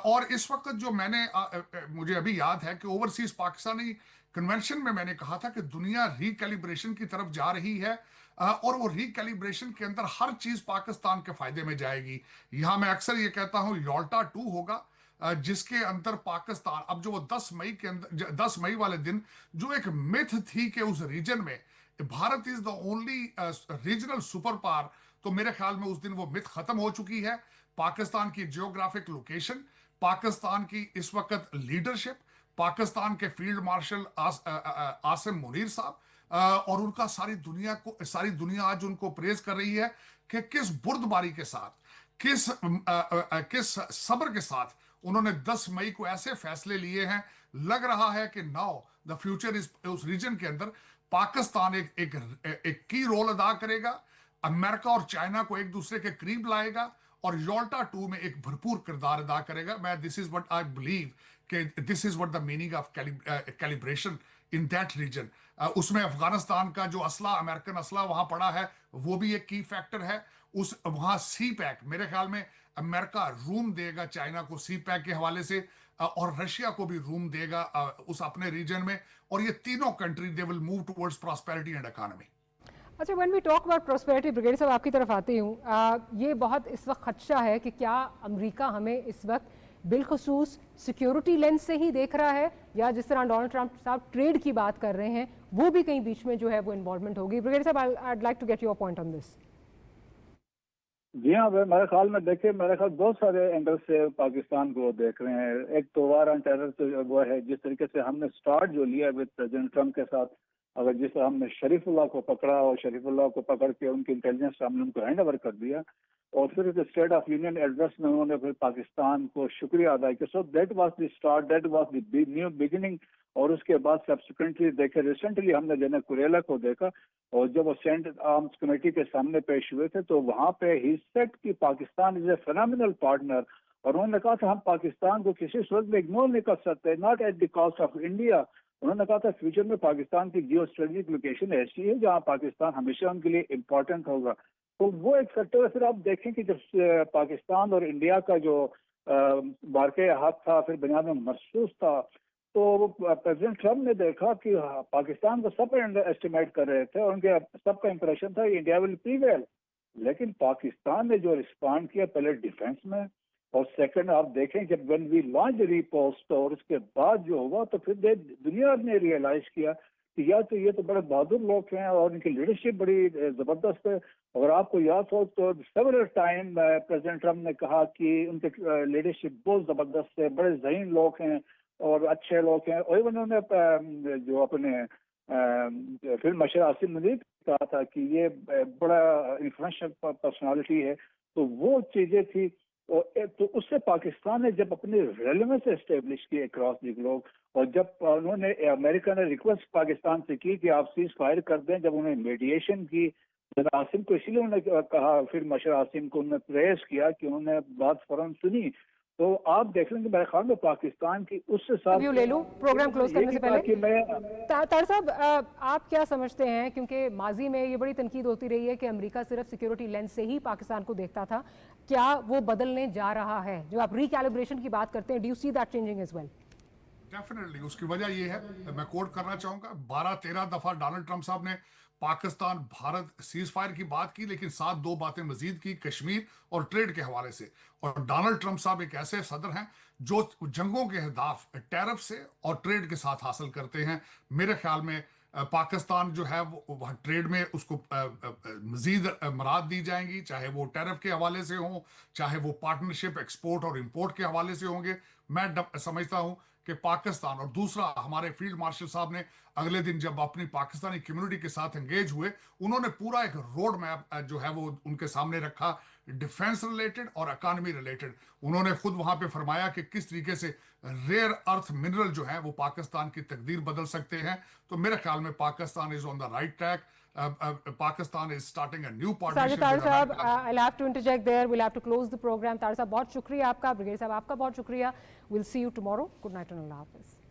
और इस वक्त जो मुझे अभी याद है कि ओवरसीज पाकिस्तानी कन्वेंशन में मैंने कहा था कि दुनिया रिकैलिब्रेशन की तरफ जा रही है, और वो रिकैलिब्रेशन के अंदर हर चीज पाकिस्तान के फायदे में जाएगी। यहां मैं अक्सर ये कहता हूं यॉल्टा 2 होगा, जिसके अंदर पाकिस्तान अब जो वो 10 मई के अंदर 10 मई वाले दिन जो एक मिथ थी कि उस रीजन में Bharat is the only regional super power, तो मेरे ख्याल में उस दिन वो मिथ खत्म हो चुकी है। पाकिस्तान की जियोग्राफिक लोकेशन, पाकिस्तान की इस वक्त लीडरशिप, पाकिस्तान के फील्ड मार्शल आसिम मुनीर साहब और उनका सारी दुनिया आज उनको प्रेज कर रही है कि किस बुर्दबारी के साथ, किस सब्र के साथ उन्होंने 10 मई को ऐसे फैसले लिए हैं। लग रहा है कि नाउ द फ्यूचर इज उस रीजन के अंदर पाकिस्तान एक की रोल अदा करेगा, अमेरिका और चाइना को एक दूसरे के करीब लाएगा और योल्टा 2 में एक भरपूर किरदार अदा करेगा। This is what I believe कि this is what the meaning of calibration in that region. उसमें अफगानिस्तान का जो असला, अमेरिकन असला वहां पड़ा है, वो भी एक की फैक्टर है। उस वहां सी पैक, मेरे ख्याल में अमेरिका रूम देगा चाइना को सी पैक के हवाले से, और रशिया को भी रूम देगा उस अपने रीजन में, और ये तीनों country they will move towards prosperity and economy. अच्छा, when we talk about prosperity, brigadier साहब आपकी तरफ आती हूँ, ये बहुत इस वक्त खदशा है कि क्या अमेरिका हमें इस वक्त बिलखसूस सिक्योरिटी लेंस से ही देख रहा है, या जिस तरह डोनाल्ड ट्रंप साहब ट्रेड की बात कर रहे हैं वो भी कहीं बीच में जो है वो इन्वॉल्वमेंट होगी? ब्रिगेडियर साहब, I would like to get your point on this. जी हाँ, मेरे ख्याल में देखिए, मेरे ख्याल बहुत सारे एंगल से पाकिस्तान को देख रहे हैं। एक तो वार ऑन टेरर तो वो है, जिस तरीके से हमने स्टार्ट जो लिया विद प्रेसिडेंट ट्रम्प के साथ, अगर जिस तरह हमने शरीफुल्लाह को पकड़ा और शरीफुल्लाह को पकड़ के उनकी इंटेलिजेंस हमने उनको हैंड ओवर कर दिया, और फिर स्टेट ऑफ यूनियन एड्रेस में उन्होंने फिर पाकिस्तान को शुक्रिया अदा किया। So that was the start, that was the new beginning. और उसके बाद सब्सिक्वेंटली देखे, रिसेंटली हमने जन कुरेला को देखा, और जब वो सेंट आर्म्स कमेटी के सामने पेश हुए थे तो वहां पे ही सेड कि Pakistan is a phenomenal partner, और उन्होंने कहा था हम पाकिस्तान को किसी सूरत में इग्नोर नहीं कर सकते, not at the cost of India. उन्होंने कहा था फ्यूचर में पाकिस्तान की जियो स्ट्रेटेजिक लोकेशन ऐसी है जहां पाकिस्तान हमेशा उनके लिए इम्पोर्टेंट होगा। तो वो एक फैक्टर है। फिर आप देखें कि जब पाकिस्तान और इंडिया का जो बारके हाथ था, फिर बुनियाद में महसूस था, तो प्रेसिडेंट ट्रम्प ने देखा कि पाकिस्तान को सब अंडर एस्टिमेट कर रहे थे और उनके सबका इंप्रेशन था इंडिया विल प्रीवेल, लेकिन पाकिस्तान ने जो रिस्पॉन्ड किया, पहले डिफेंस में, और सेकंड आप देखें जब व्हेन वी लॉन्च रिपोस्ट, और उसके बाद जो हुआ तो फिर दुनिया ने रियलाइज किया कि या तो ये तो बड़े बहादुर लोग हैं और उनकी लीडरशिप बड़ी जबरदस्त है। अगर आपको याद हो तो सेवरल टाइम प्रेसिडेंट ट्रम्प ने कहा कि उनके लीडरशिप बहुत जबरदस्त है, बड़े ज़हीन लोग हैं और अच्छे लोग हैं। और उन्होंने जो अपने फिल्म माशर आसिम मुनीर कहा था कि ये बड़ा इन्फ्लुएंशियल पर्सनालिटी है, तो वो चीजें थी। और तो उससे पाकिस्तान ने जब अपने रेलेवेंस एस्टेब्लिश की अक्रॉस द ग्लोब, और जब उन्होंने अमेरिका ने रिक्वेस्ट पाकिस्तान से की कि आप सीज फायर कर दें, जब उन्होंने मीडिएशन की, आसिम को इसीलिए उन्होंने कहा, फिर मशर आसिम को उन्होंने प्रेस किया कि उन्होंने बात फौरन सुनी। तो आप देख लेंगे मेरे ख्याल में पाकिस्तान की उससे साथ ले लूं प्रोग्राम क्लोज करने से पहले, तार साहब आप क्या समझते हैं, क्योंकि माजी में ये बड़ी तनकीद होती रही है कि अमेरिका सिर्फ सिक्योरिटी लेंस से ही पाकिस्तान को देखता था, क्या वो बदलने जा रहा है? जो आप रिकैलिब्रेशन की बात करते हैं, do you see that changing as well? Definitely उसकी वजह ये है, मैं कोट करना चाहूंगा, 12-13 दफा डोनाल्ड ट्रंप साहब ने पाकिस्तान भारत सीज फायर की बात की, लेकिन साथ 2 बातें मजीद की, कश्मीर और ट्रेड के हवाले से। और डोनाल्ड ट्रंप साहब एक ऐसे सदर हैं जो जंगों के अहदाफ टैरिफ से और ट्रेड के साथ हासिल करते हैं। मेरे ख्याल में पाकिस्तान जो है वो ट्रेड में उसको मजीद मराद दी जाएंगी, चाहे वो टैरिफ के हवाले से हो, चाहे वो पार्टनरशिप एक्सपोर्ट और इंपोर्ट के हवाले से होंगे। मैं समझता हूं कि पाकिस्तान, और दूसरा हमारे फील्ड मार्शल साहब ने अगले दिन जब अपनी पाकिस्तानी कम्युनिटी के साथ एंगेज हुए, उन्होंने पूरा एक रोड मैप जो है वो उनके सामने रखा, डिफेंस रिलेटेड और इकोनॉमी रिलेटेड। उन्होंने खुद वहां पे फरमाया कि किस तरीके से रेयर अर्थ मिनरल जो है वो पाकिस्तान की तकदीर बदल सकते हैं। तो मेरे ख्याल में Pakistan is on the right track. Pakistan is starting a new partnership. तार साहब, I will have to interject there, we will have to close the program. तार साहब बहुत शुक्रिया आपका, ब्रिगेडियर साहब आपका बहुत शुक्रिया। Will see you tomorrow. Good night and Allah Hafiz.